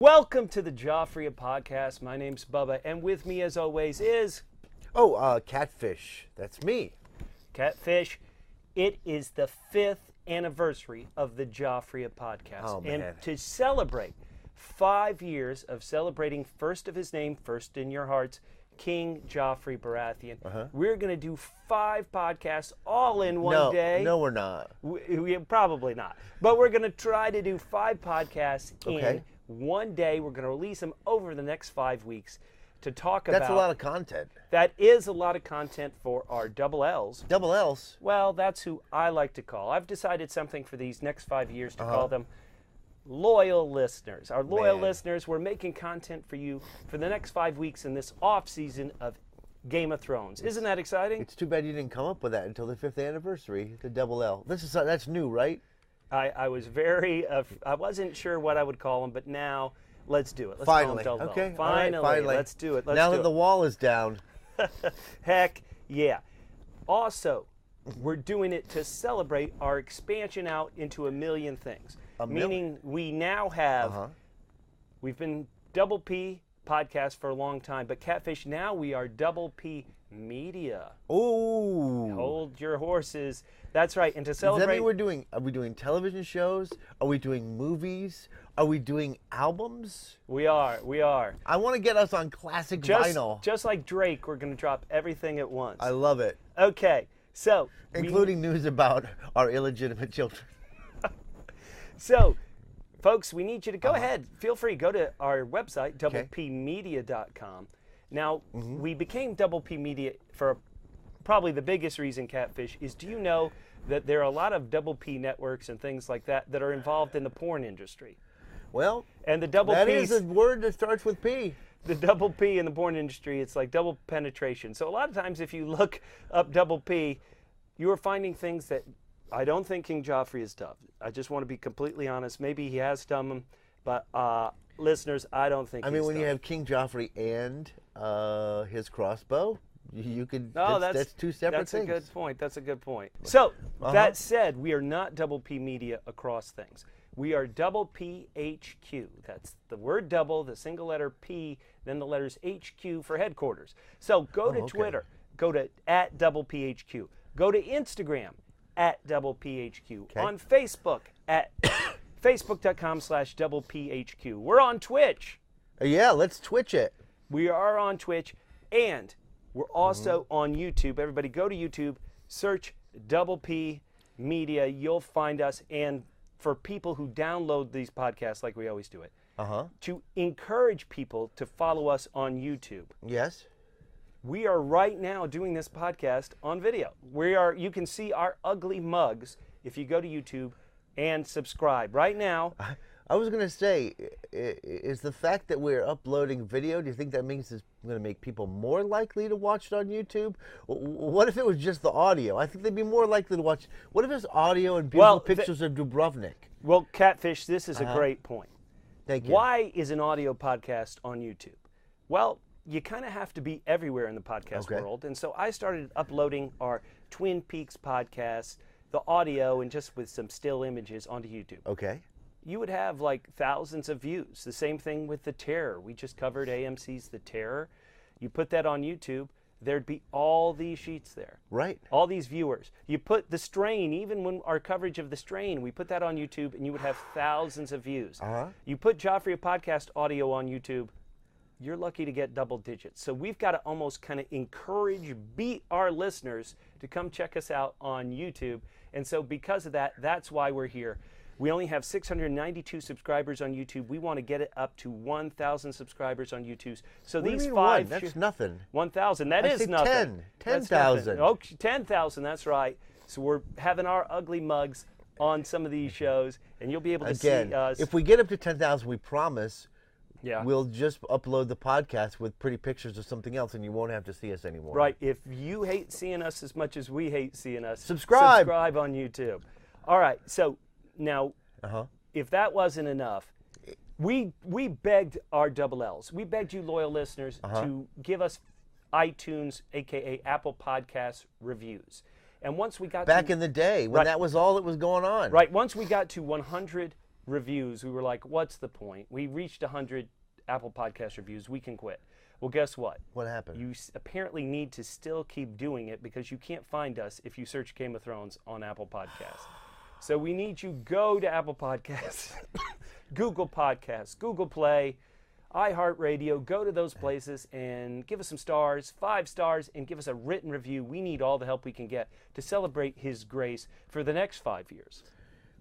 Welcome to the Joffrey podcast. My name's Bubba, and with me, as always, is... Catfish. That's me. Catfish. It is the 5th anniversary of the Joffrey podcast. Oh, man. And to celebrate 5 years of celebrating first of his name, first in your hearts, King Joffrey Baratheon, we're going to do 5 podcasts all in one day. No, we're not. We probably not. But we're going to try to do 5 podcasts in one day. We're going to release them over the next 5 weeks to talk about... That's a lot of content. That is a lot of content for our double L's. Double L's? Well, that's who I like to call. I've decided something for these next 5 years to call them loyal listeners. Our loyal listeners, we're making content for you for the next 5 weeks in this off season of Game of Thrones. Isn't that exciting? It's too bad you didn't come up with that until the 5th anniversary, the double L. That's new, right? I was very, I wasn't sure what I would call them, but now let's do it. Let's Finally. call them double L. Okay. Finally. All right, finally. Let's do it. Now that the wall is down. Heck yeah. Also, we're doing it to celebrate our expansion out into a million things. Meaning we now have, we've been Double P podcast for a long time, but Catfish, now we are Double P Media. Ooh. Hold your horses. That's right. And to celebrate... Does that mean are we doing television shows? Are we doing movies? Are we doing albums? We are. I want to get us on classic vinyl. Just like Drake, we're going to drop everything at once. I love it. Okay, so... Including news about our illegitimate children. So, folks, we need you to go ahead. Feel free. Go to our website, doublepmedia.com. Now, we became Double P Media for probably the biggest reason, Catfish, is do you know that there are a lot of Double P networks and things like that that are involved in the porn industry? Well, and the double that P's, is a word that starts with P. The double P in the porn industry, it's like double penetration. So a lot of times if you look up double P, you are finding things that I don't think King Joffrey has done. I just want to be completely honest. Maybe he has done them, but listeners, I don't think he's done. When you have King Joffrey and his crossbow, you could. No, that's two separate things. That's a good point. That's a good point. So that said, we are not Double P Media across things. We are Double P HQ. That's the word double, the single letter P, then the letters HQ for headquarters. So go to Twitter, go to @DoublePHQ. Go to Instagram @DoublePHQ. On Facebook Facebook.com/DoublePHQ. We're on Twitch. Yeah, let's Twitch it. We are on Twitch, and we're also on YouTube. Everybody go to YouTube, search Double P Media. You'll find us. And for people who download these podcasts like we always do it, to encourage people to follow us on YouTube. Yes. We are right now doing this podcast on video. You can see our ugly mugs if you go to YouTube and subscribe. Right now... I was going to say, is the fact that we're uploading video, do you think that means it's going to make people more likely to watch it on YouTube? What if it was just the audio? I think they'd be more likely to watch. What if it's audio and beautiful pictures of Dubrovnik? Well, Catfish, this is a great point. Thank you. Why is an audio podcast on YouTube? Well, you kind of have to be everywhere in the podcast world. And so I started uploading our Twin Peaks podcast, the audio, and just with some still images onto YouTube. Okay. You would have like thousands of views. The same thing with The Terror. We just covered AMC's The Terror. You put that on YouTube, there'd be all these sheets there. Right. All these viewers. You put The Strain, even when our coverage of The Strain, we put that on YouTube and you would have thousands of views. You put Joffrey podcast audio on YouTube, you're lucky to get double digits. So we've got to almost kind of beat our listeners to come check us out on YouTube. And so because of that, that's why we're here. We only have 692 subscribers on YouTube. We want to get it up to 1,000 subscribers on YouTube. So what these do you mean 5... That's nothing. 1,000. That is nothing. 10,000. Oh, 10,000. That's right. So we're having our ugly mugs on some of these shows, and you'll be able to see us. If we get up to 10,000, we promise Yeah. We'll just upload the podcast with pretty pictures of something else, and you won't have to see us anymore. Right. If you hate seeing us as much as we hate seeing us, subscribe. Subscribe on YouTube. All right. So now, if that wasn't enough, we begged our double L's. We begged you, loyal listeners, to give us iTunes, aka Apple Podcasts reviews. And once we got back in the day when that was all that was going on. Right. Once we got to 100 reviews, we were like, what's the point? We reached 100 Apple Podcast reviews. We can quit. Well, guess what? What happened? You apparently need to still keep doing it because you can't find us if you search Game of Thrones on Apple Podcasts. So we need you go to Apple Podcasts, Google Podcasts, Google Play, iHeartRadio. Go to those places and give us some stars, 5 stars, and give us a written review. We need all the help we can get to celebrate His grace for the next 5 years.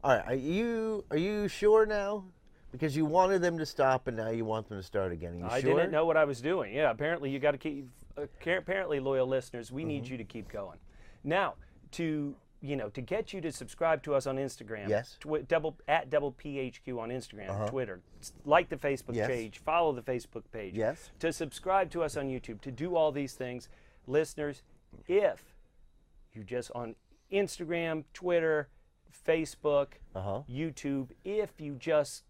All right, are you sure now? Because you wanted them to stop, and now you want them to start again. Are you I sure? didn't know what I was doing. Yeah, apparently you got to keep. Apparently, loyal listeners, we need you to keep going. Now, to get you to subscribe to us on Instagram. Yes. At double PHQ on Instagram, Twitter. Like the Facebook page. Follow the Facebook page. Yes. To subscribe to us on YouTube. To do all these things, listeners, if you just on Instagram, Twitter, Facebook, YouTube, if you just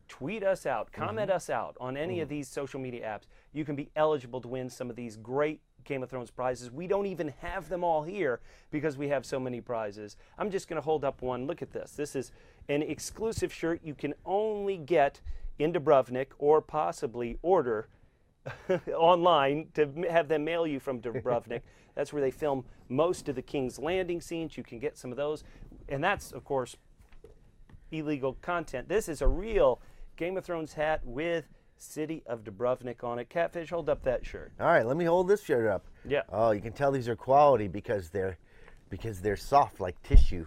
tweet us out, comment us out on any of these social media apps, you can be eligible to win some of these great Game of Thrones prizes. We don't even have them all here because we have so many prizes. I'm just going to hold up one. Look at this. This is an exclusive shirt you can only get in Dubrovnik or possibly order online to have them mail you from Dubrovnik. That's where they film most of the King's Landing scenes. You can get some of those. And that's, of course, illegal content. This is a real Game of Thrones hat with City of Dubrovnik on it. Catfish, hold up that shirt. All right, let me hold this shirt up. Yeah. Oh, you can tell these are quality because they're soft like tissue.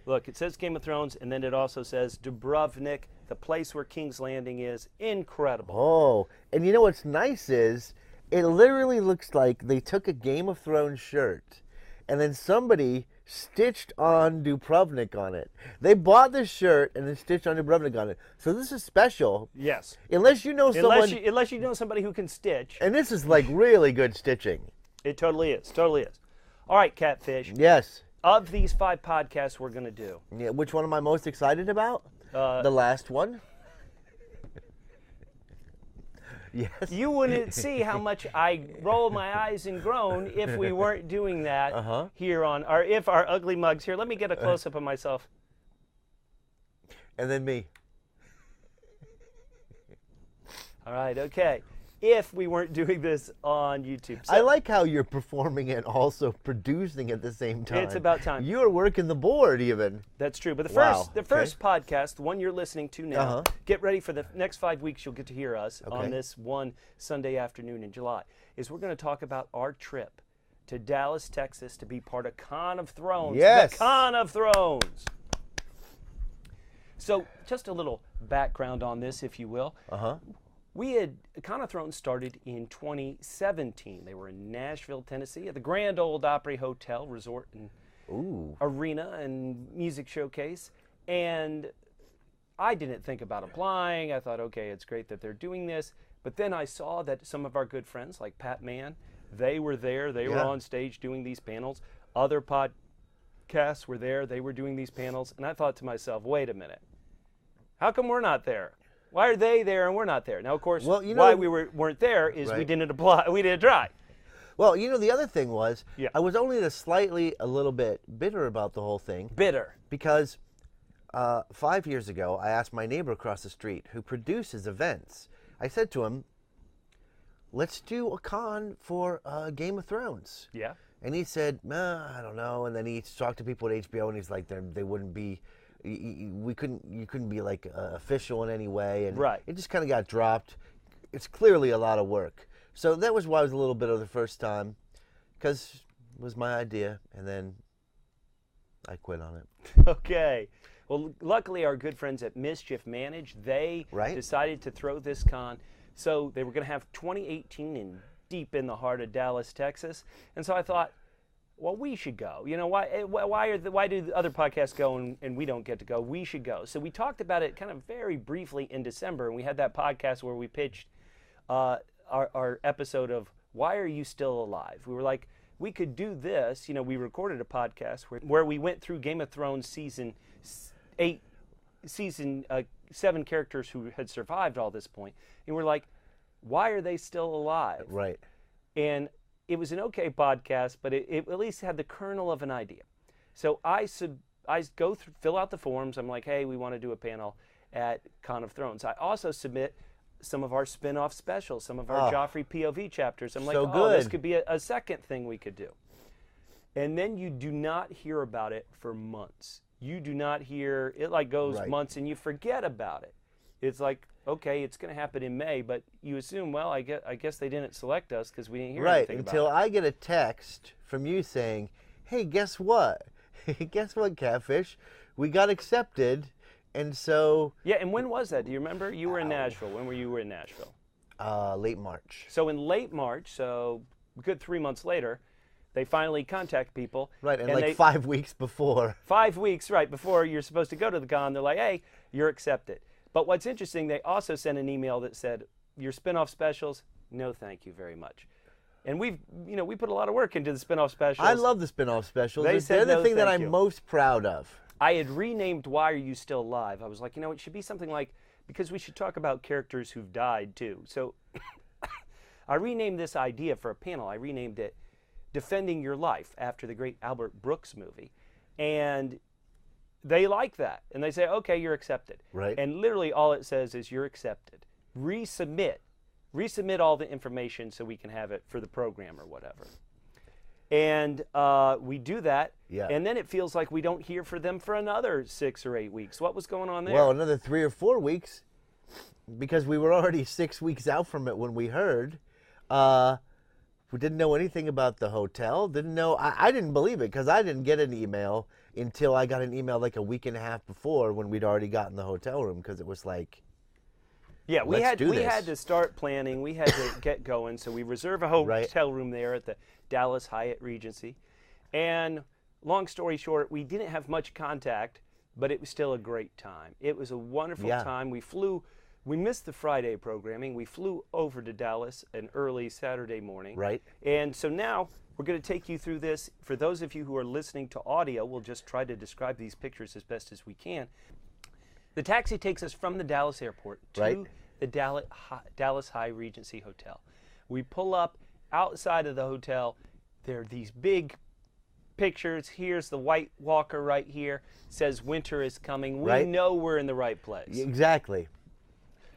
Look, it says Game of Thrones, and then it also says Dubrovnik, the place where King's Landing is. Incredible. Oh, and you know what's nice is it literally looks like they took a Game of Thrones shirt and then somebody stitched on Dubrovnik on it. They bought this shirt and then stitched on Dubrovnik on it. So this is special. Yes. Unless you know someone... Unless you know somebody who can stitch. And this is like really good stitching. It totally is. Totally is. All right, Catfish. Yes. Of these 5 podcasts we're going to do. Yeah, which one am I most excited about? The last one. Yes. You wouldn't see how much I roll my eyes and groan if we weren't doing that here on, or if our ugly mugs here. Let me get a close-up of myself. And then me. All right, okay. If we weren't doing this on YouTube. So I like how you're performing and also producing at the same time. It's about time. You are working the board even. That's true. But the Wow. first podcast, the one you're listening to now, get ready for the next 5 weeks. You'll get to hear us on this one Sunday afternoon in July. Is we're going to talk about our trip to Dallas, Texas, to be part of Con of Thrones. Yes. The Con of Thrones. So, just a little background on this, if you will. Con of Thrones started in 2017. They were in Nashville, Tennessee, at the Grand Ole Opry Hotel, Resort and Arena and Music Showcase. And I didn't think about applying. I thought, okay, it's great that they're doing this. But then I saw that some of our good friends, like Pat Mann, they were there. They were on stage doing these panels. Other podcasts were there. They were doing these panels. And I thought to myself, wait a minute. How come we're not there? Why are they there and we're not there? Now, of course, why we weren't there is we didn't apply. We didn't try. Well, you know, the other thing was I was only a little bit bitter about the whole thing. Bitter. Because 5 years ago, I asked my neighbor across the street who produces events. I said to him, let's do a con for Game of Thrones. Yeah. And he said, I don't know. And then he talked to people at HBO, and he's like, they wouldn't be... You couldn't be like official in any way, and it just kind of got dropped. It's clearly a lot of work, so that was why I was a little bit of the first time, because it was my idea, and then I quit on it. Okay, well, luckily our good friends at Mischief Manage, they decided to throw this con, so they were going to have 2018 in deep in the heart of Dallas, Texas, and so I thought, well, we should go. You know, why do the other podcasts go and we don't get to go? We should go. So we talked about it kind of very briefly in December, and we had that podcast where we pitched our episode of Why Are You Still Alive? We were like, we could do this. You know, we recorded a podcast where we went through Game of Thrones season 7 characters who had survived all this point, and we're like, why are they still alive? Right. And it was an okay podcast, but it at least had the kernel of an idea. So I go through, fill out the forms. I'm like, hey, we want to do a panel. at Con of Thrones. I also submit some of our spin-off specials, some of our Joffrey POV chapters. I'm like, so oh, this good. could be a second thing we could do. And then you do not hear about it for months. You do not hear, it like goes months and you forget about it. It's like, okay, it's going to happen in May, but you assume, well, I guess they didn't select us because we didn't hear anything about it. Right, until I get a text from you saying, hey, guess what? Guess what, Catfish? We got accepted, and so... Yeah, and when was that? Do you remember? You were in Nashville. When were you in Nashville? Late March. So in late March, so a good 3 months later, they finally contact people. Right, and like 5 weeks before. 5 weeks, right, before you're supposed to go to the con, they're like, hey, you're accepted. But what's interesting, they also sent an email that said, your spin-off specials, no thank you very much. And we put a lot of work into the spin-off specials. I love the spin-off specials. They're the thing that I'm most proud of. I had renamed Why Are You Still Alive? I was like, it should be something like, because we should talk about characters who've died too. So I renamed this idea for a panel. I renamed it Defending Your Life after the great Albert Brooks movie. And they like that. And they say, okay, you're accepted. Right. And literally all it says is you're accepted. Resubmit all the information so we can have it for the program or whatever. And we do that, and then it feels like we don't hear from them for another 6 or 8 weeks. What was going on there? Well, another 3 or 4 weeks, because we were already 6 weeks out from it when we heard. We didn't know anything about the hotel. Didn't know. I didn't believe it because I didn't get an email until I got an email like a week and a half before when we'd already gotten the hotel room, because it was like, yeah, we had to start planning. We had to get going. So we reserve a hotel room there at the Dallas Hyatt Regency. And long story short, we didn't have much contact, but it was still a great time. It was a wonderful time. We missed the Friday programming. We flew over to Dallas an early Saturday morning. Right. And so now we're going to take you through this. For those of you who are listening to audio, we'll just try to describe these pictures as best as we can. The taxi takes us from the Dallas airport to the Dallas Hyatt Regency Hotel. We pull up outside of the hotel. There are these big pictures. Here's the White Walker right here. It says winter is coming. We know we're in the right place. Exactly.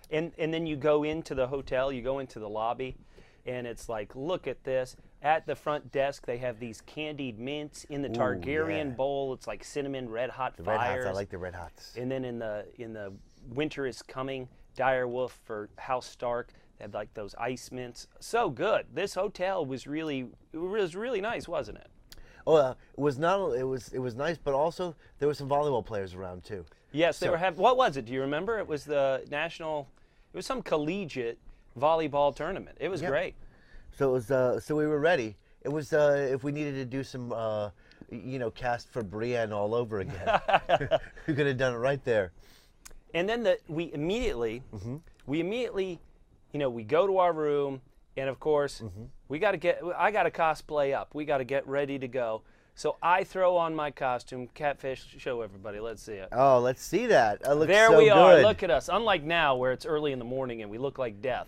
And then you go into the hotel, you go into the lobby, and it's like, look at this. At the front desk, they have these candied mints in the Targaryen bowl. It's like cinnamon, red hot fires. Red hots, I like the red hots. And then in the winter is coming, dire wolf for House Stark. They had like those ice mints. So good. This hotel was really nice, wasn't it? Oh, it was nice, but also there were some volleyball players around too. Yes, they were having. What was it? Do you remember? It was the national. It was some collegiate volleyball tournament. It was great. So it was. So we were ready. It was if we needed to do some, cast for Brienne all over again. We could have done it right there. And then we immediately, we go to our room, and of course, I got to cosplay up. We got to get ready to go. So I throw on my costume. Catfish, show everybody. Let's see it. Oh, let's see that. It looks there so we are. good. Look at us. Unlike now, where it's early in the morning and we look like death.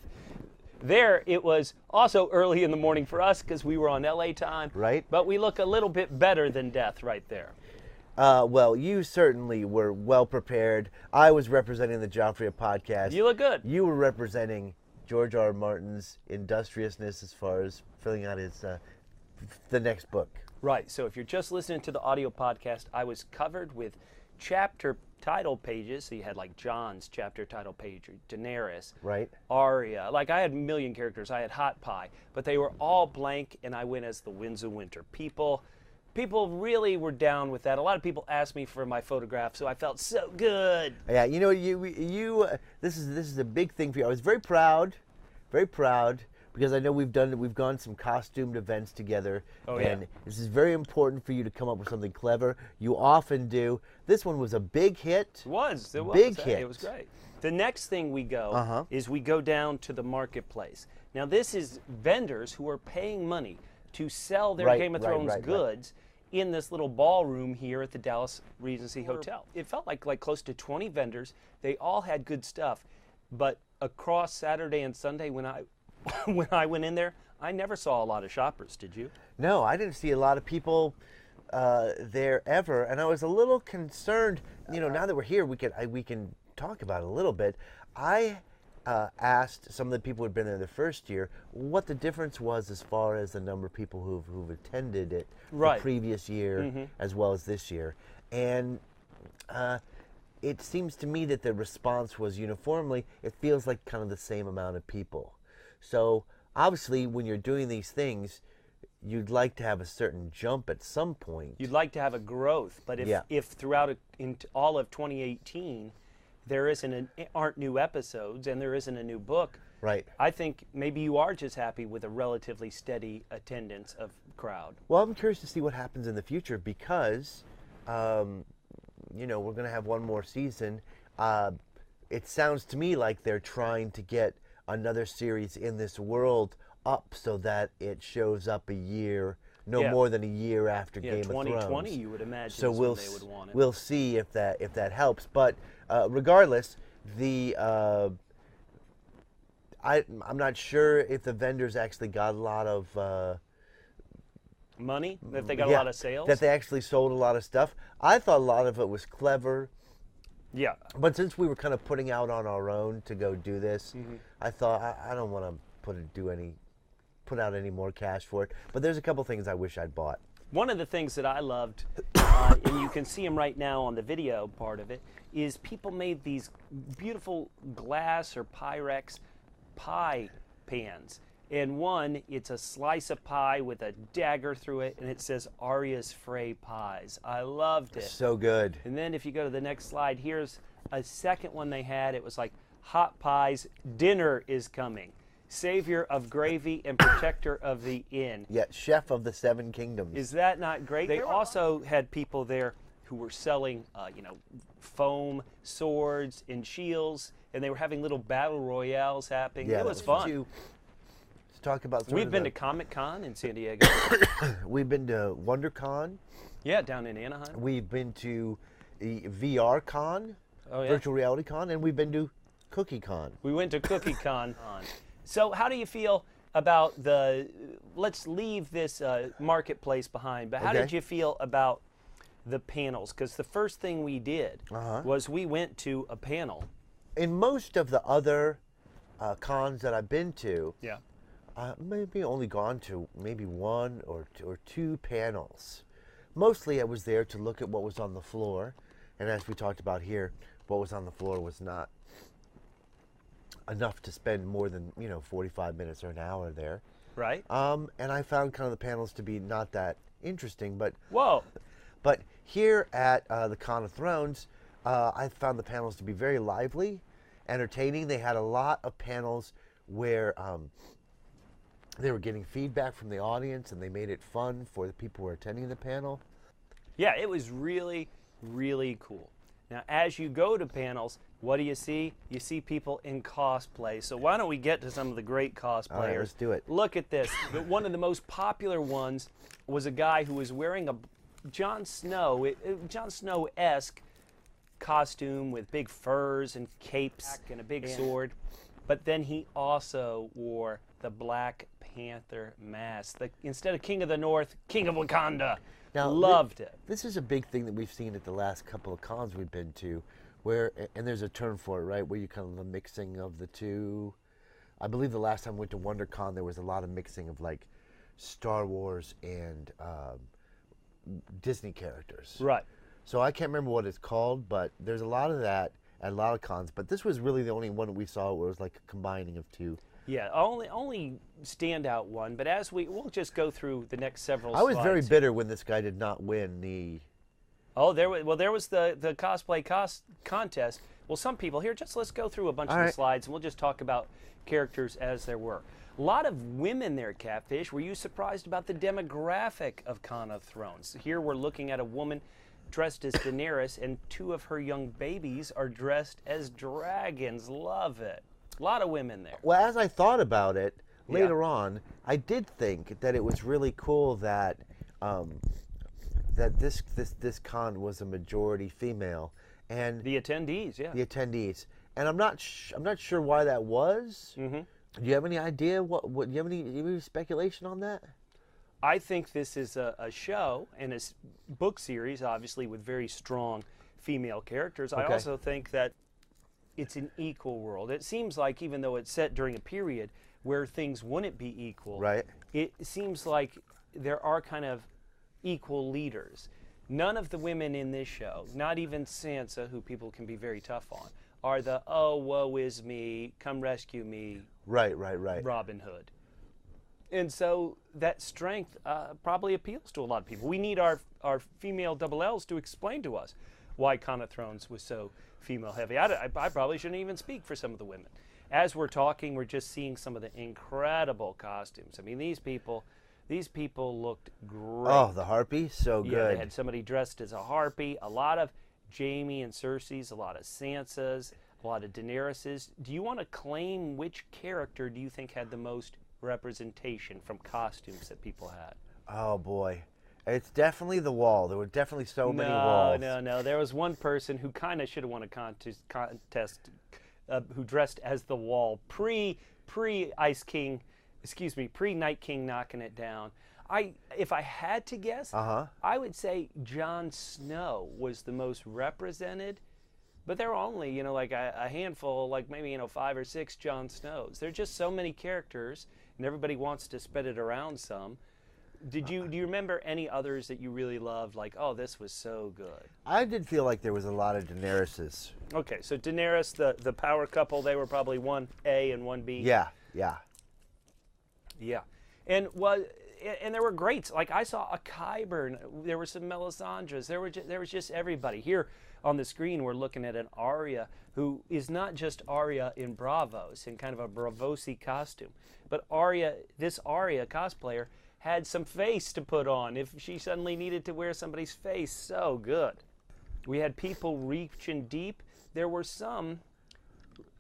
There, it was also early in the morning for us because we were on LA time. Right. But we look a little bit better than death right there. Well, you certainly were well prepared. I was representing the Joffrey podcast. You look good. You were representing George R. R. Martin's industriousness as far as filling out his the next book. Right. So if you're just listening to the audio podcast, I was covered with chapter title pages. So you had like John's chapter title page, or Daenerys, Arya. Like I had a million characters. I had Hot Pie, but they were all blank, and I went as the Winds of Winter. People really were down with that. A lot of people asked me for my photograph, so I felt so good. Yeah, you this is a big thing for you. I was very proud, because I know we've gone some costumed events together, and this is very important for you to come up with something clever. You often do. This one was a big hit. It was. Big hit. It was great. The next thing we go is we go down to the marketplace. Now this is vendors who are paying money to sell their Game of Thrones goods in this little ballroom here at the Dallas Regency Hotel. It felt like close to 20 vendors. They all had good stuff, but across Saturday and Sunday when I went in there, I never saw a lot of shoppers. Did you? No, I didn't see a lot of people there ever, and I was a little concerned. Now that we're here, we can talk about it a little bit. I asked some of the people who had been there the first year what the difference was as far as the number of people who've attended it the previous year as well as this year. And it seems to me that the response was uniformly, it feels like kind of the same amount of people. So obviously when you're doing these things, you'd like to have a certain jump at some point. You'd like to have a growth, but if throughout all of 2018 there aren't new episodes and there isn't a new book, right? I think maybe you are just happy with a relatively steady attendance of crowd. Well, I'm curious to see what happens in the future because, you know, we're going to have one more season. It sounds to me like they're trying to get another series in this world up so that it shows up a year, more than a year after Game of Thrones. 2020, you would imagine. So they would want it. We'll see if that helps. But regardless, I'm not sure if the vendors actually got a lot of money. If they got a lot of sales. That they actually sold a lot of stuff. I thought a lot of it was clever. Yeah. But since we were kind of putting out on our own to go do this, I thought I don't want to put out any more cash for it. But there's a couple things I wish I'd bought. One of the things that I loved, and you can see them right now on the video part of it, is people made these beautiful glass or Pyrex pie pans. And one, it's a slice of pie with a dagger through it, and it says Arya's Frey Pies. I loved it. So good. And then if you go to the next slide, here's a second one they had. It was like hot pies, dinner is coming. Savior of gravy and protector of the inn. Yeah, chef of the 7 kingdoms. Is that not great? They also had people there who were selling, foam swords and shields, and they were having little battle royales happening. Yeah, it was fun. To talk about. We've been to Comic-Con in San Diego. We've been to WonderCon. Yeah, down in Anaheim. We've been to the VR Con, Virtual Reality Con, and we've been to Cookie Con. We went to Cookie Con. So how do you feel about let's leave this marketplace behind, but how did you feel about the panels? Because the first thing we did was we went to a panel. In most of the other cons that I've been to, maybe only gone to maybe one or two panels. Mostly I was there to look at what was on the floor, and as we talked about here, what was on the floor was not enough to spend more than 45 minutes or an hour there. Right. And I found kind of the panels to be not that interesting, but whoa. But here at the Con of Thrones, I found the panels to be very lively, entertaining. They had a lot of panels where they were getting feedback from the audience, and they made it fun for the people who were attending the panel. Yeah, it was really, really cool. Now, as you go to panels, what do you see? You see people in cosplay. So why don't we get to some of the great cosplayers? All right, let's do it. Look at this. One of the most popular ones was a guy who was wearing a Jon Snow-esque costume with big furs and capes and a big sword. But then he also wore the Black Panther mask. Instead of King of the North, King of Wakanda. Now, loved it. This is a big thing that we've seen at the last couple of cons we've been to, and there's a term for it, right, where you kind of the mixing of the two. I believe the last time we went to WonderCon, there was a lot of mixing of like Star Wars and Disney characters. Right. So I can't remember what it's called, but there's a lot of that at a lot of cons. But this was really the only one that we saw where it was like a combining of two. Yeah, only standout one. But we'll just go through the next several. I was very bitter when this guy did not win the. Oh, there was the cosplay contest. Well, some people here. Let's go through a bunch of the slides, and we'll just talk about characters as there were. A lot of women there, Catfish. Were you surprised about the demographic of Con of Thrones? Here we're looking at a woman dressed as Daenerys, and 2 of her young babies are dressed as dragons. Love it. A lot of women there. Well, as I thought about it later on, I did think that it was really cool that that this con was a majority female, and the attendees, the attendees, and I'm not sure why that was. Mm-hmm. Do you have any idea? What do you have any speculation on that? I think this is a show and a book series, obviously with very strong female characters. Okay. I also think that it's an equal world. It seems like even though it's set during a period where things wouldn't be equal, right? It seems like there are kind of equal leaders. None of the women in this show, not even Sansa, who people can be very tough on, are the, oh, woe is me, come rescue me, right. Robin Hood. And so that strength probably appeals to a lot of people. We need our female double Ls to explain to us why Con of Thrones was so female heavy. I probably shouldn't even speak for some of the women. As we're talking, we're just seeing some of the incredible costumes. I mean, these people looked great. Oh, the Harpy, so good. Yeah, they had somebody dressed as a Harpy, a lot of Jaime and Cersei's, a lot of Sansa's, a lot of Daenerys's. Do you want to claim which character do you think had the most representation from costumes that people had? Oh, boy. It's definitely the Wall. There were definitely so many walls. No. There was one person who kind of should have won a contest who dressed as the Wall pre-Ice King, pre-Night King knocking it down. If I had to guess, I would say Jon Snow was the most represented, but there are only, like a handful, like maybe, 5 or 6 Jon Snows. There are just so many characters, and everybody wants to spread it around some. Do you remember any others that you really loved? Like, oh, this was so good. I did feel like there was a lot of Daenerys's. Okay, so Daenerys, the power couple, they were probably 1A and 1B. Yeah. And there were greats. Like I saw a Qyburn. There were some Melisandres. There was just everybody. Here on the screen, we're looking at an Arya who is not just Arya in Bravos, in kind of a Bravosy costume, but this Arya cosplayer had some face to put on if she suddenly needed to wear somebody's face. So good. We had people reaching deep. There were some,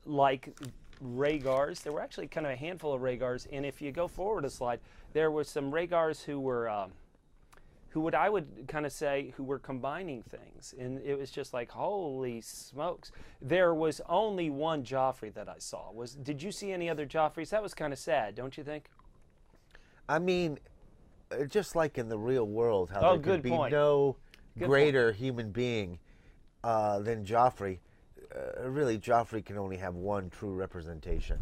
like Rhaegars. There were actually kind of a handful of Rhaegars, and if you go forward a slide, there were some Rhaegars who were, I would kind of say, who were combining things, and it was just like, holy smokes. There was only one Joffrey that I saw. Did you see any other Joffreys? That was kind of sad, don't you think? I mean, just like in the real world, how there could be no greater human being than Joffrey. Really, Joffrey can only have one true representation.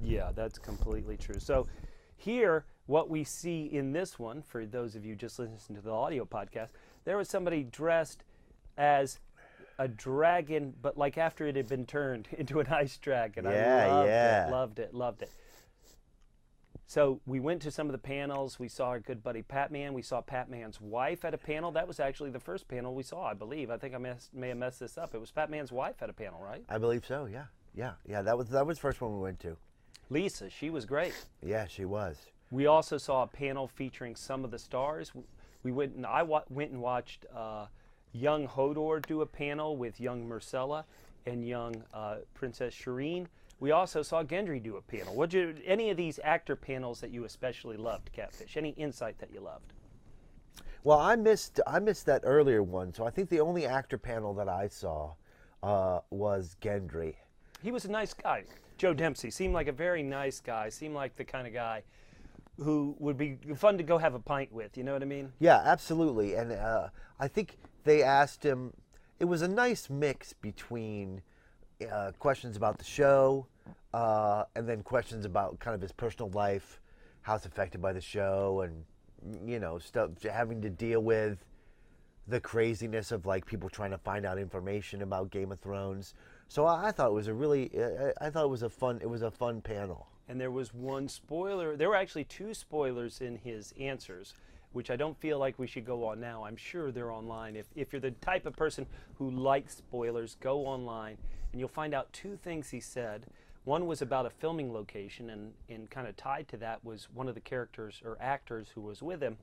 Yeah, that's completely true. So here, what we see in this one, for those of you just listening to the audio podcast, there was somebody dressed as a dragon, but like after it had been turned into an ice dragon. I loved it. So we went to some of the panels. We saw our good buddy Patman. We saw Patman's wife at a panel. That was actually the first panel we saw, I believe. I think I may have messed this up. It was Patman's wife at a panel, right? I believe so, yeah. That was the first one we went to. Lisa, she was great. Yeah, she was. We also saw a panel featuring some of the stars. I went and watched young Hodor do a panel with young Myrcella and young Princess Shireen. We also saw Gendry do a panel. Any of these actor panels that you especially loved, Catfish? Any insight that you loved? Well, I missed that earlier one, so I think the only actor panel that I saw was Gendry. He was a nice guy. Joe Dempsey seemed like a very nice guy. Seemed like the kind of guy who would be fun to go have a pint with. You know what I mean? Yeah, absolutely. And I think they asked him. It was a nice mix between questions about the show, and then questions about kind of his personal life, how it's affected by the show, and stuff having to deal with the craziness of like people trying to find out information about Game of Thrones. So I thought it was a fun panel. And there was one spoiler. There were actually 2 spoilers in his answers, which I don't feel like we should go on now. I'm sure they're online. If you're the type of person who likes spoilers, go online and you'll find out 2 things he said. One was about a filming location, and kind of tied to that was one of the characters or actors who was with him.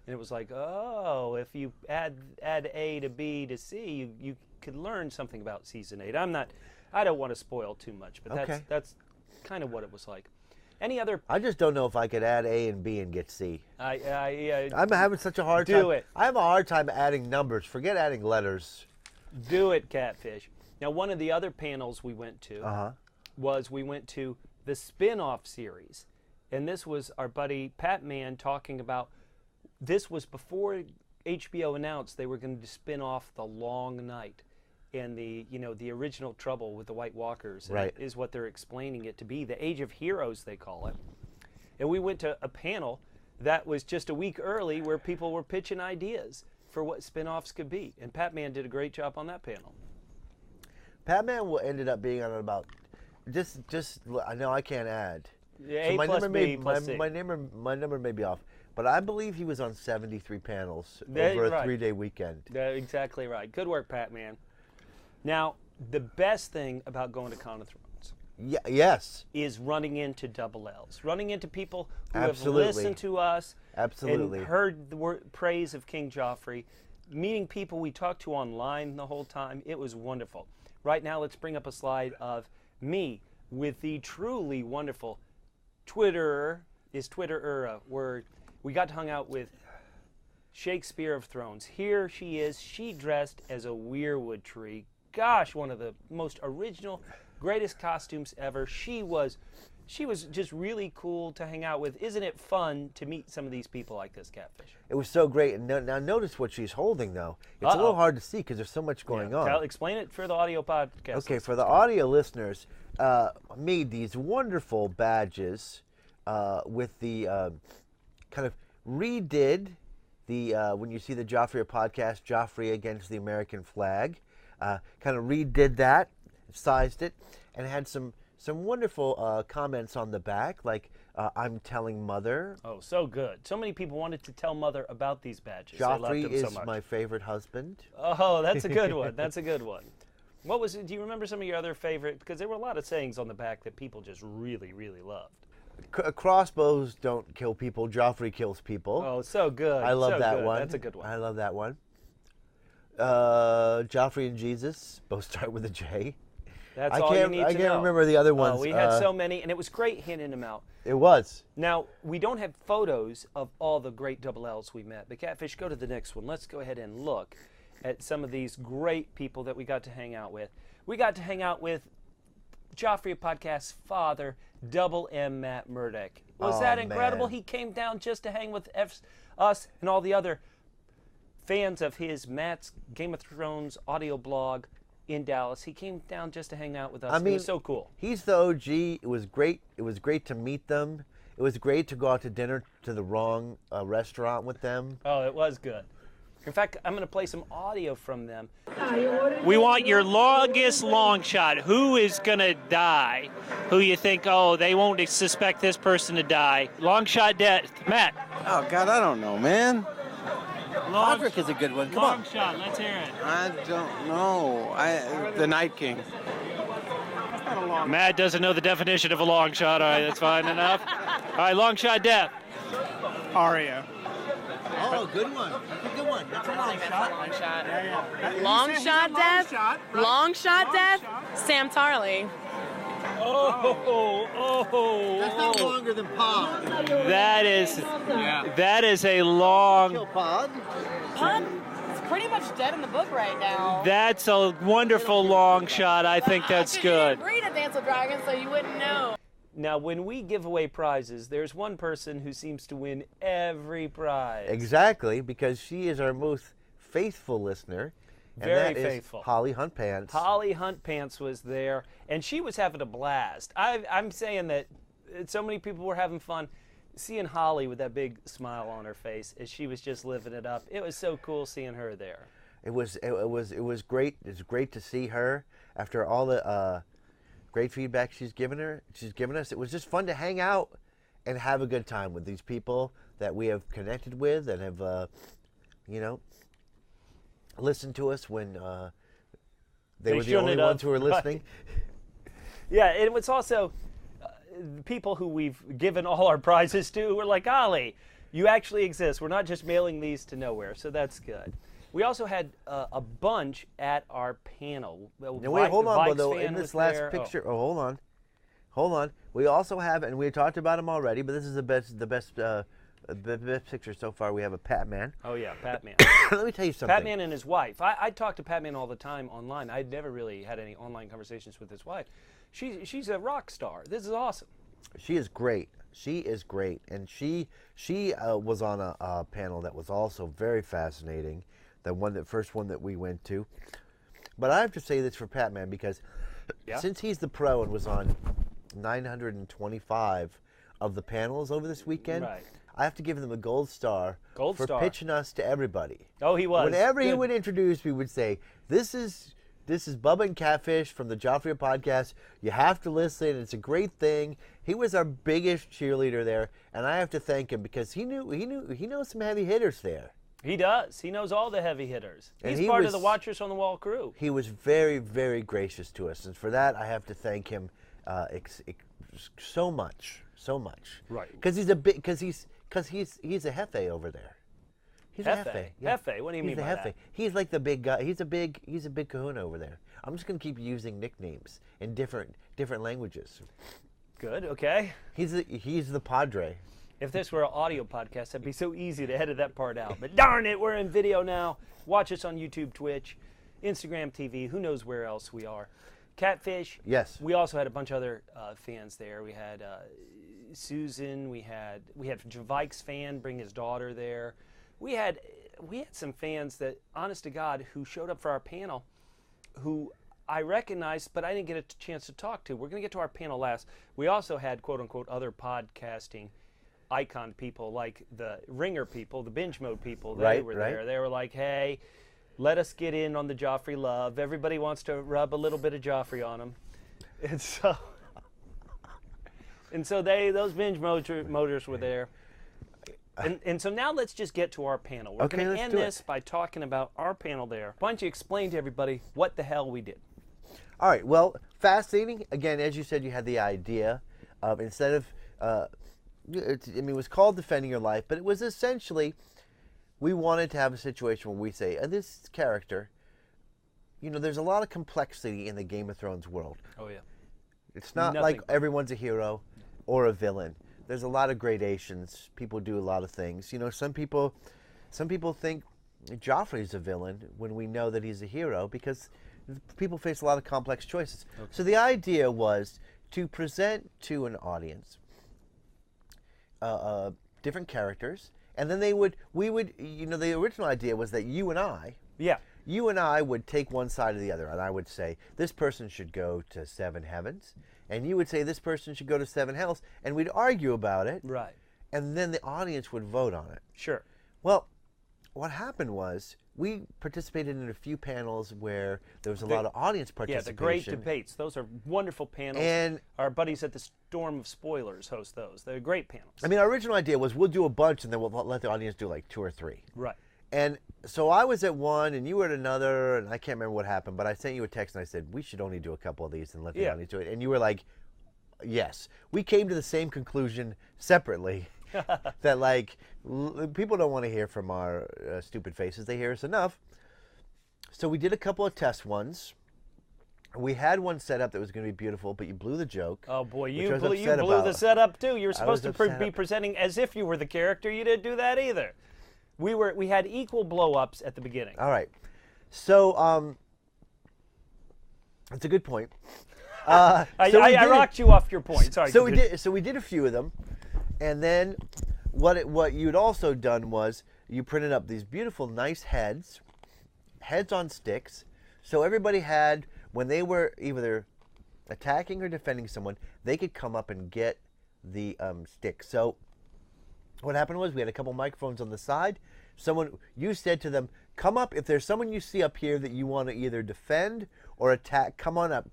And it was like, oh, if you add A to B to C, you could learn something about season 8. I don't want to spoil too much, but okay. That's kind of what it was like. Any other? I just don't know if I could add A and B and get C. I'm having such a hard time. Do it. I have a hard time adding numbers. Forget adding letters. Do it, Catfish. Now, one of the other panels we went to we went to the spin-off series. And this was our buddy Patman talking about, this was before HBO announced they were going to spin off The Long Night. and the the original trouble with the White Walkers Right. is what they're explaining it to be. The Age of Heroes, they call it. And we went to a panel that was just a week early where people were pitching ideas for what spin-offs could be. And Pat Man did a great job on that panel. Pat Man ended up being on about just I know I can't add. Yeah, So A my plus number B may plus C. my number may be off, but I believe he was on 73 panels That's over a right. 3-day weekend. That's exactly right. Good work, Pat Man. Now, the best thing about going to Con of Thrones Yes. is running into double L's, running into people who Absolutely. have listened to us Absolutely. and heard the praise of King Joffrey, meeting people we talked to online the whole time. It was wonderful. Right now, let's bring up a slide of me with the truly wonderful Twitterer, where we got to hang out with Shakespeare of Thrones. Here she is. She dressed as a weirwood tree. Gosh, one of the most original, greatest costumes ever. She was just really cool to hang out with. Isn't it fun to meet some of these people like this, Catfish? It was so great. And now notice what she's holding, though. It's a little hard to see because there's so much going on. Explain it for the audio podcast. Okay, for the audio listeners, made these wonderful badges with the kind of redid the when you see the Joffrey podcast, Joffrey against the American flag, kind of redid that, sized it, and had some wonderful comments on the back, like I'm telling Mother. Oh, so good. So many people wanted to tell Mother about these badges. They loved Joffrey them is so much. my favorite husband. Oh, that's a good one. That's a good one. What was it? Do you remember some of your other favorite? Because there were a lot of sayings on the back that people just really, really loved. Crossbows don't kill people. Joffrey kills people. Oh, so good. I love so that good. one. That's a good one. I love that one. Joffrey and Jesus both start with a J. That's all you need to know. I can't remember the other ones. Oh, we had so many, and it was great handing them out. It was. Now, we don't have photos of all the great double L's we met, but Catfish, go to the next one. Let's go ahead and look at some of these great people that we got to hang out with. We got to hang out with Joffrey Podcast's father, Double M Matt Murdick. Was that incredible? Man. He came down just to hang with us and all the other fans of Matt's Game of Thrones audio blog in Dallas. He came down just to hang out with us. I mean, it was so cool. He's the OG. It was great. It was great to meet them. It was great to go out to dinner to the wrong restaurant with them. Oh, it was good. In fact, I'm going to play some audio from them. We want your longest long shot. Who is going to die? Who you think, oh, they won't suspect this person to die? Long shot death. Matt. Oh, God, I don't know, man. Podrick is a good one. Come on. shot. Let's hear it. I don't know. The Night King. Matt doesn't know the definition of a long shot. All right, that's fine enough. All right, long shot death. Arya. Oh, good one. That's a good one. That's a long shot. Long shot death? Long shot death? Sam Tarley. That's not longer than Pod. That is a long. Kill Pod. Pug is pretty much dead in the book right now. That's a wonderful long shot. I think that's good. You didn't read a Dance with Dragons, so you wouldn't know. Now, when we give away prizes, there's one person who seems to win every prize. Exactly, because she is our most faithful listener. And Very that is faithful. Holly Hunt Pants. Holly Hunt Pants was there, and she was having a blast. I'm saying that so many people were having fun. Seeing Holly with that big smile on her face as she was just living it up. It was so cool seeing her there. It was great. It's great to see her after all the great feedback she's given us. It was just fun to hang out and have a good time with these people that we have connected with and have, listened to us when they were the only ones who were listening. Right. Yeah, it was also people who we've given all our prizes to were like, Ollie, you actually exist. We're not just mailing these to nowhere, so that's good. We also had a bunch at our panel. Now wait, hold on, though. In this last there. picture, hold on. We also have, and we talked about him already, but this is the best picture so far. We have a Pat Man. Oh yeah, Pat Man. Let me tell you something. Pat Man and his wife. I talk to Pat Man all the time online. I'd never really had any online conversations with his wife. She's a rock star. This is awesome. She is great. She is great, and she was on a panel that was also very fascinating. The first one that we went to, But I have to say this for Pat, man, because Yeah. since he's the pro and was on 925 of the panels over this weekend, Right. I have to give him a gold star Gold for star. pitching us to everybody. Oh, he was. Whenever he Good. would introduce, we would say, this is Bubba and Catfish from the Joffrey podcast. You have to listen. It's a great thing. He was our biggest cheerleader there, and I have to thank him because he knows some heavy hitters there. He does. He knows all the heavy hitters. And He's he part of was- the Watchers on the Wall crew. He was very, very gracious to us, and for that I have to thank him so much. Right. Because he's a hefe over there. He's a Hefe? hefe. Yeah. Hefe? What do you He's mean a by hefe. that? He's like the big guy. He's a big kahuna over there. I'm just gonna keep using nicknames in different languages. Good. Okay. He's the padre. If this were an audio podcast, it'd be so easy to edit that part out. But darn it, we're in video now. Watch us on YouTube, Twitch, Instagram TV. Who knows where else we are? Catfish. Yes. We also had a bunch of other fans there. We had Susan. We had Javike's fan bring his daughter there. We had some fans that, honest to God, who showed up for our panel, who I recognized, but I didn't get a chance to talk to. We're going to get to our panel last. We also had, quote unquote, other podcasting icon people like the Ringer people, the Binge Mode people. They were there. They were like, hey, let us get in on the Joffrey love. Everybody wants to rub a little bit of Joffrey on them. And so those Binge Moders were there. And so now let's just get to our panel. We're going to end this by talking about our panel there. Why don't you explain to everybody what the hell we did? All right. Well, fascinating. Again, as you said, you had the idea of instead of it was called Defending Your Life, but it was essentially we wanted to have a situation where we say, this character, there's a lot of complexity in the Game of Thrones world. Oh, yeah. It's not like everyone's a hero or a villain. There's a lot of gradations. People do a lot of things. Some people think Joffrey's a villain when we know that he's a hero because people face a lot of complex choices. Okay. So the idea was to present to an audience different characters, and then the original idea was that you and I would take one side or the other, and I would say this person should go to 7 heavens, and you would say this person should go to 7 hells, and we'd argue about it, right? And then the audience would vote on it. Sure. Well, what happened was we participated in a few panels where there was a lot of audience participation. Yeah, the great debates. Those are wonderful panels. And our buddies at the Storm of Spoilers host those. They're great panels. I mean, our original idea was we'll do a bunch and then we'll let the audience do like 2 or 3. Right. And so I was at one and you were at another, and I can't remember what happened, but I sent you a text and I said, we should only do a couple of these and let the audience do it. And you were like, yes. We came to the same conclusion separately. That people don't want to hear from our stupid faces. They hear us enough. So we did a couple of test ones. We had one set up that was going to be beautiful, but you blew the joke. Oh boy, you blew the setup too. You were supposed to be presenting as if you were the character. You didn't do that either. We had equal blow-ups at the beginning. All right. So that's a good point. I rocked you off your point. Sorry. So we did a few of them. And then what you'd also done was you printed up these beautiful, nice heads on sticks. So everybody had, when they were either attacking or defending someone, they could come up and get the stick. So what happened was we had a couple microphones on the side. You said to them, come up. If there's someone you see up here that you want to either defend or attack, come on up.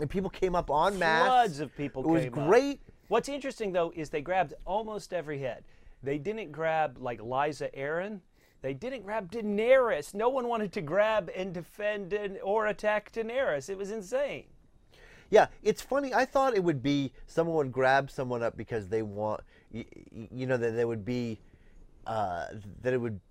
And people came up en masse. Floods of people came up. It was great. What's interesting, though, is they grabbed almost every head. They didn't grab, like, Liza Aaron. They didn't grab Daenerys. No one wanted to grab and defend or attack Daenerys. It was insane. Yeah, it's funny. I thought it would be someone would grab someone up because they want, that they would be, that it would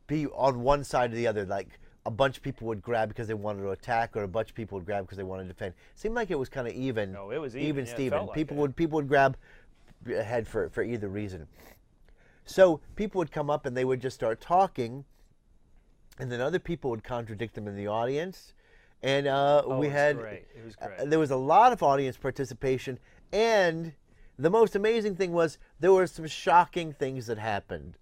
be on one side or the other. Like a bunch of people would grab because they wanted to attack, or a bunch of people would grab because they wanted to defend. Seemed like it was kind of even. No, it was even yeah, Steven. Like people would grab a head for either reason. So people would come up and they would just start talking, and then other people would contradict them in the audience. And we had, it was great. There was a lot of audience participation, and the most amazing thing was there were some shocking things that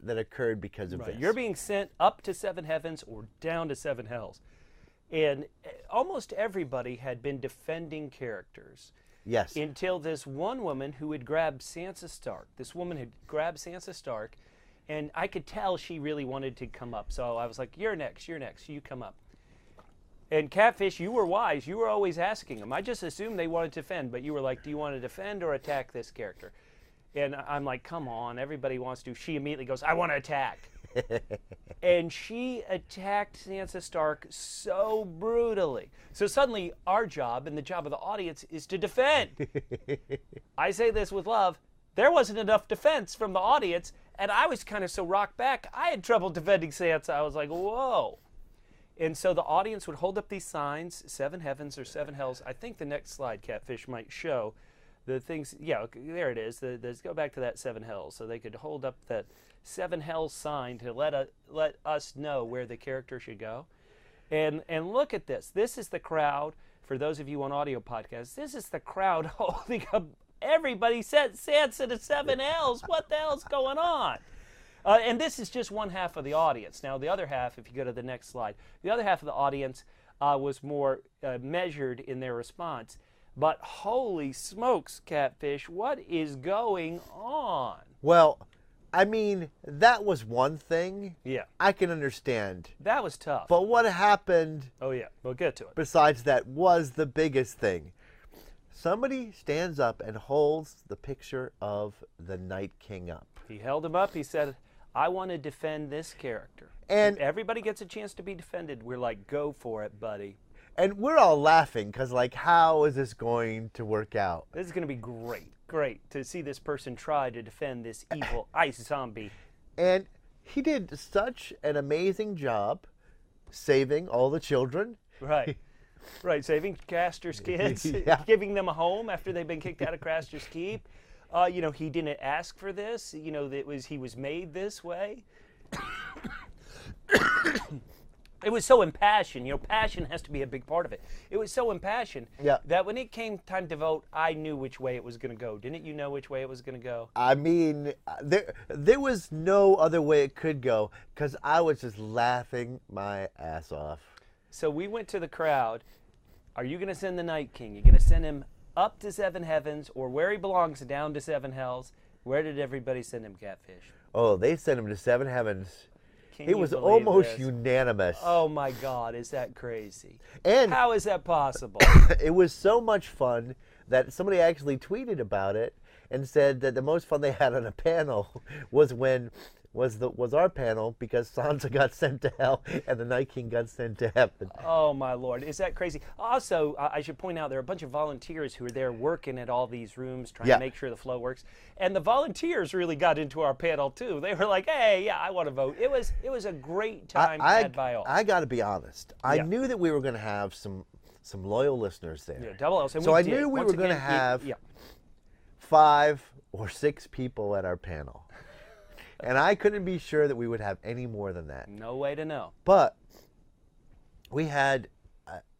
occurred because of this. You're being sent up to 7 heavens or down to 7 hells. And almost everybody had been defending characters. Yes. Until this one woman who had grabbed Sansa Stark. This woman had grabbed Sansa Stark, and I could tell she really wanted to come up. So I was like, you're next, you come up. And Catfish, you were wise. You were always asking them. I just assumed they wanted to defend, but you were like, do you want to defend or attack this character? And I'm like, come on, everybody wants to. She immediately goes, I want to attack. And she attacked Sansa Stark so brutally. So suddenly our job and the job of the audience is to defend. I say this with love. There wasn't enough defense from the audience, and I was kind of so rocked back, I had trouble defending Sansa. I was like, whoa. And so the audience would hold up these signs, 7 heavens or 7 hells. I think the next slide, Catfish, might show the things. Yeah, there it is. Let's go back to that 7 hells. So they could hold up that 7 hells sign to let us know where the character should go. And look at this. This is the crowd. For those of you on audio podcasts, this is the crowd holding up. Everybody said Sansa to 7 hells. What the hell's going on? And this is just one half of the audience. Now, the other half, if you go to the next slide, the other half of the audience was more measured in their response. But holy smokes, Catfish, what is going on? Well, I mean, that was one thing. Yeah. I can understand. That was tough. But what happened, oh, yeah. We'll get to it. besides that, was the biggest thing. Somebody stands up and holds the picture of the Night King up. He held him up. He said, I want to defend this character. And if everybody gets a chance to be defended, we're like, go for it, buddy. And we're all laughing because, like, how is this going to work out? This is going to be great. Great to see this person try to defend this evil ice zombie. And he did such an amazing job saving all the children. Right. Right, saving Castor's kids, Yeah. giving them a home after they've been kicked out of Castor's Keep. You know, he didn't ask for this. You know, he was made this way. It was so impassioned. You know, passion has to be a big part of it. It was so impassioned that when it came time to vote, I knew which way it was going to go. Didn't you know which way it was going to go? I mean, there was no other way it could go because I was just laughing my ass off. So we went to the crowd. Are you going to send the Night King? You're going to send him up to 7 heavens or where he belongs, down to 7 hells? Where did everybody send him, Catfish? Oh, they sent him to 7 heavens. Can It you was believe almost this? unanimous. Oh my God, is that crazy? And how is that possible? it was so much fun that somebody actually tweeted about it and said that the most fun they had on a panel was our panel because Sansa got sent to hell and the Night King got sent to heaven. Oh my Lord, is that crazy? Also, I should point out there are a bunch of volunteers who are there working at all these rooms trying to make sure the flow works. And the volunteers really got into our panel too. They were like, "Hey, yeah, I want to vote." It was a great time had by all. I got to be honest. I knew that we were going to have some loyal listeners there. Yeah, double L's. And so we I did. knew we Once were going to again, have 5 or 6 people at our panel. And I couldn't be sure that we would have any more than that. No way to know. But we had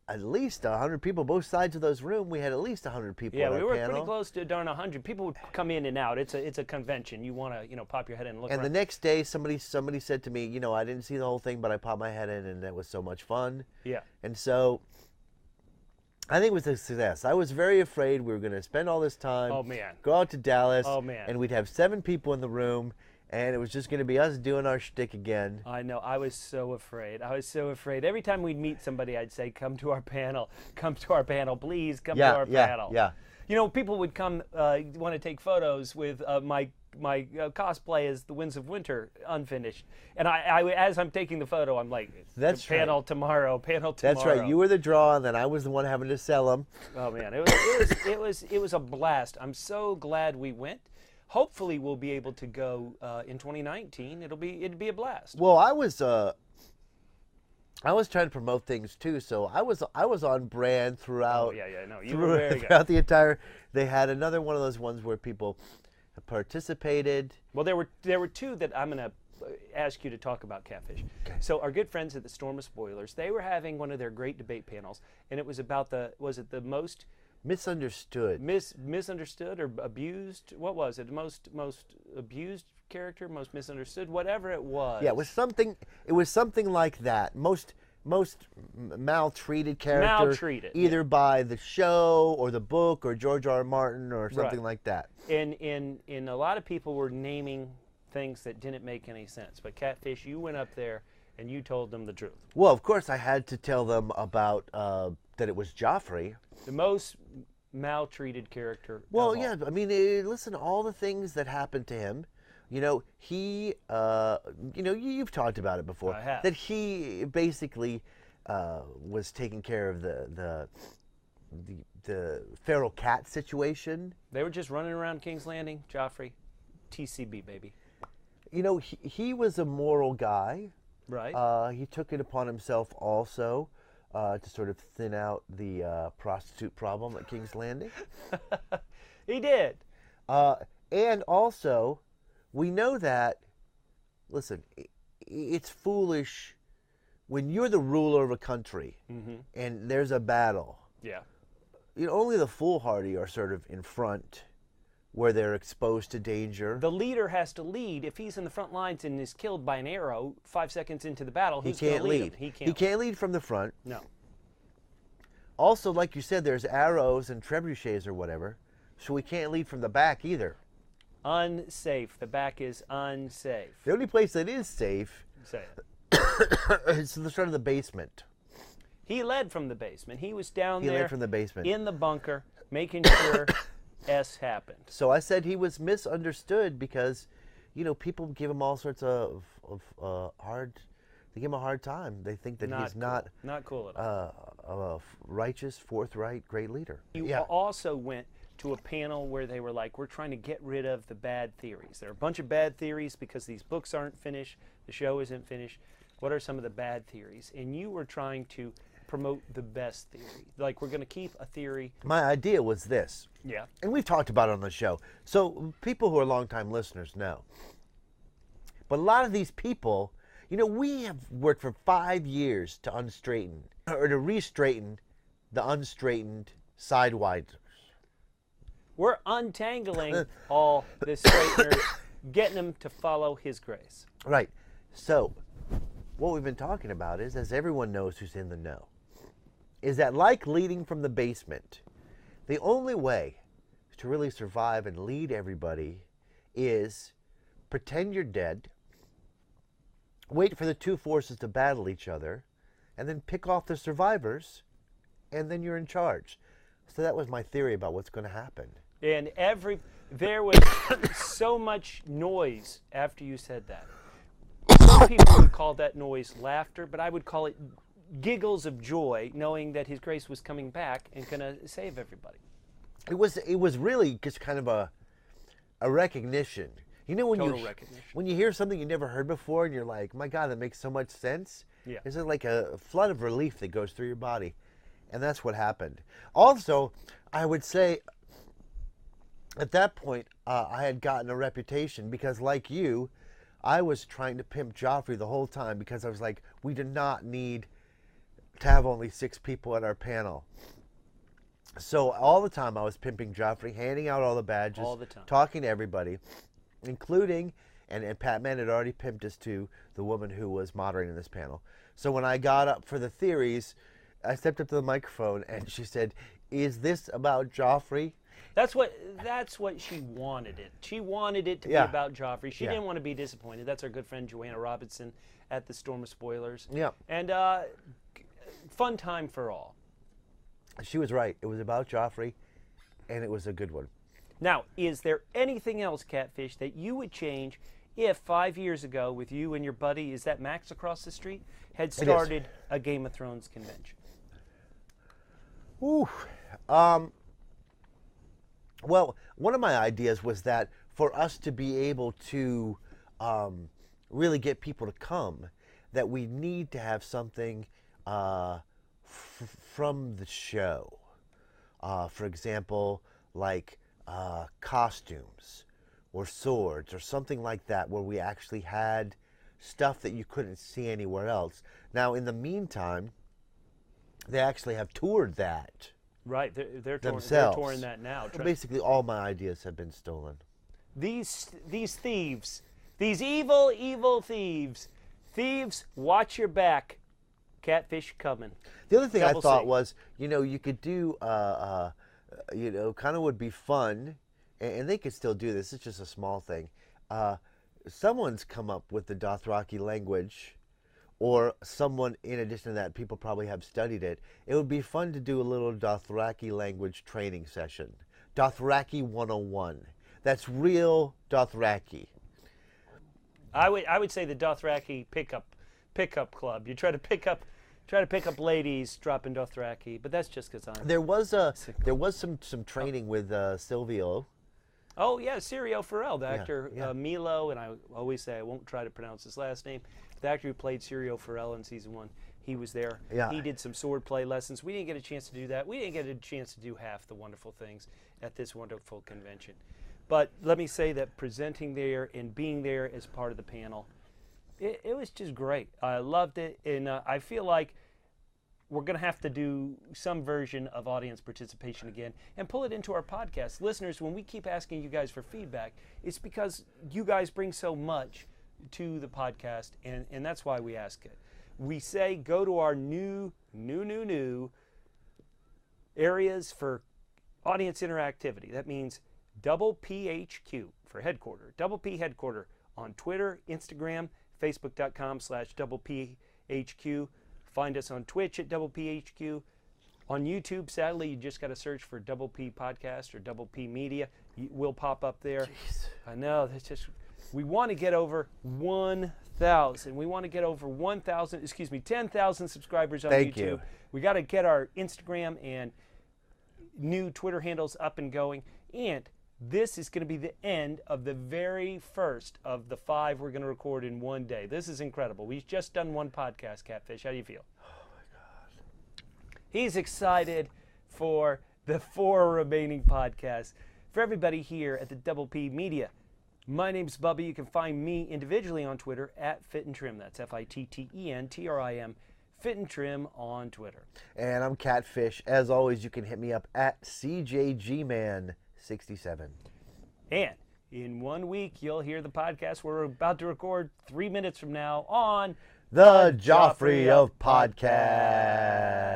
at least 100 people, both sides of those rooms. We had at least 100 people at our panel. Yeah, we were pretty close to darn 100. People would come in and out. It's a convention. You want to, pop your head in and look And around. the next day, somebody said to me, I didn't see the whole thing, but I popped my head in, and that was so much fun. Yeah. And so I think it was a success. I was very afraid we were going to spend all this time, go out to Dallas, and we'd have 7 people in the room, and it was just going to be us doing our shtick again. I know. I was so afraid. Every time we'd meet somebody, I'd say, come to our panel. Come to our panel. Please come to our panel. Yeah. People would come, want to take photos with my cosplay as the Winds of Winter unfinished. And I as I'm taking the photo, I'm like, That's panel tomorrow. That's right. You were the draw, and then I was the one having to sell them. Oh, man. It was a blast. I'm so glad we went. Hopefully, we'll be able to go in 2019. It'd be a blast. Well, I was trying to promote things too, so I was on brand throughout. Oh, yeah, no, you were very good. Throughout the entire. They had another one of those ones where people participated. Well, there were 2 that I'm gonna ask you to talk about, Catfish. Okay. So our good friends at the Storm of Spoilers, they were having one of their great debate panels, and it was about the most misunderstood. Misunderstood or abused? What was it? Most abused character, most misunderstood, whatever it was. Yeah, it was something like that. Most maltreated character, either by the show or the book or George R. R. Martin or something like that. And a lot of people were naming things that didn't make any sense. But Catfish, you went up there and you told them the truth. Well, of course, I had to tell them about that it was Joffrey. The most maltreated character. Well, yeah, I mean, listen, all the things that happened to him. You know, he, you've talked about it before. I have. That he basically was taking care of the feral cat situation. They were just running around King's Landing, Joffrey. TCB, baby. You know, he was a moral guy. Right. He took it upon himself also to sort of thin out the prostitute problem at King's Landing. He did. And also, we know that, listen, it's foolish when you're the ruler of a country and there's a battle. Yeah. You know, only the foolhardy are sort of in front where they're exposed to danger. The leader has to lead. If he's in the front lines and is killed by an arrow 5 seconds into the battle, who's going to lead him? He can't lead from the front. No. Also, like you said, there's arrows and trebuchets or whatever, so we can't lead from the back either. Unsafe. The back is unsafe. The only place that is safe Say it. is the sort of the basement. He led from the basement. He was down He there led from the basement. in the bunker, making sure S happened. So I said he was misunderstood because, you know, people give him all sorts of they give him a hard time. They think that he's not cool at all. a righteous, forthright, great leader. You also went to a panel where they were like, we're trying to get rid of the bad theories. There are a bunch of bad theories because these books aren't finished, the show isn't finished. What are some of the bad theories? And you were trying to promote the best theory. Like, we're going to keep a theory. My idea was this. Yeah. And we've talked about it on the show. So people who are longtime listeners know. But a lot of these people, you know, we have worked for 5 years to unstraighten, or to re-straighten the unstraightened sidewinders. We're untangling all the straighteners, getting them to follow his grace. Right. So what we've been talking about is, as everyone knows who's in the know, is that like leading from the basement, the only way to really survive and lead everybody is pretend you're dead, wait for the two forces to battle each other, and then pick off the survivors, and then you're in charge. So that was my theory about what's going to happen. And there was so much noise after you said that. Some people would call that noise laughter, but I would call it giggles of joy, knowing that His grace was coming back and going to save everybody. It was really just kind of a recognition. You know, when you hear something you never heard before and you're like, my God, that makes so much sense. Yeah. It's like a flood of relief that goes through your body. And that's what happened. Also, I would say at that point, I had gotten a reputation because, like you, I was trying to pimp Joffrey the whole time because I was like, we do not need to have only 6 people at our panel. So all the time I was pimping Joffrey, handing out all the badges, all the time, talking to everybody, including, and Pat Man had already pimped us to the woman who was moderating this panel. So when I got up for the theories, I stepped up to the microphone and she said, "Is this about Joffrey?" That's what she wanted it. She wanted it to be about Joffrey. She didn't want to be disappointed. That's our good friend Joanna Robinson at the Storm of Spoilers. Yeah. And fun time for all. She was right. It was about Joffrey, and it was a good one. Now, is there anything else, Catfish, that you would change if 5 years ago, with you and your buddy, is that Max across the street, had started a Game of Thrones convention? Ooh. Well, one of my ideas was that for us to be able to really get people to come, that we need to have something from the show. For example, like costumes or swords or something like that, where we actually had stuff that you couldn't see anywhere else. Now, in the meantime, they actually have toured that. Right, they're touring that now. Well, basically, all my ideas have been stolen. These thieves, these evil, evil thieves, watch your back. Catfish coming. The other thing Double I thought C. was, you could do, kind of would be fun, and they could still do this. It's just a small thing. Someone's come up with the Dothraki language, or someone, in addition to that, people probably have studied it. It would be fun to do a little Dothraki language training session. Dothraki 101. That's real Dothraki. I would say the Dothraki pickup club. You try to pick up ladies dropping Dothraki, but that's just because I'm. There was some training with Silvio. Oh yeah, Sirio Farrell, the actor Milo, and I always say I won't try to pronounce his last name. The actor who played Sirio Farrell in season 1, he was there. Yeah. He did some sword play lessons. We didn't get a chance to do that. We didn't get a chance to do half the wonderful things at this wonderful convention. But let me say that presenting there and being there as part of the panel, it was just great. I loved it, and I feel like we're going to have to do some version of audience participation again and pull it into our podcast. Listeners, when we keep asking you guys for feedback, it's because you guys bring so much to the podcast, and that's why we ask it. We say go to our new areas for audience interactivity. That means Double PHQ for headquarter. Double P headquarter on Twitter, Instagram, Facebook.com/DoublePHQ. Find us on Twitch at Double PHQ. On YouTube, sadly, you just got to search for Double P Podcast or Double P Media. We'll pop up there. Jeez. I know. That's just. We want to get over 1,000. We want to get over 10,000 subscribers on Thank YouTube. you. We got to get our Instagram and new Twitter handles up and going. And this is going to be the end of the very first of the 5 we're going to record in one day. This is incredible. We've just done one podcast, Catfish. How do you feel? Oh, my God. He's excited for the 4 remaining podcasts. For everybody here at the Double P Media, my name's Bubba. You can find me individually on Twitter at Fit and Trim. That's FITTENTRIM. Fit and Trim on Twitter. And I'm Catfish. As always, you can hit me up at CJGman67. And in 1 week, you'll hear the podcast we're about to record 3 minutes from now on The Joffrey of Podcast.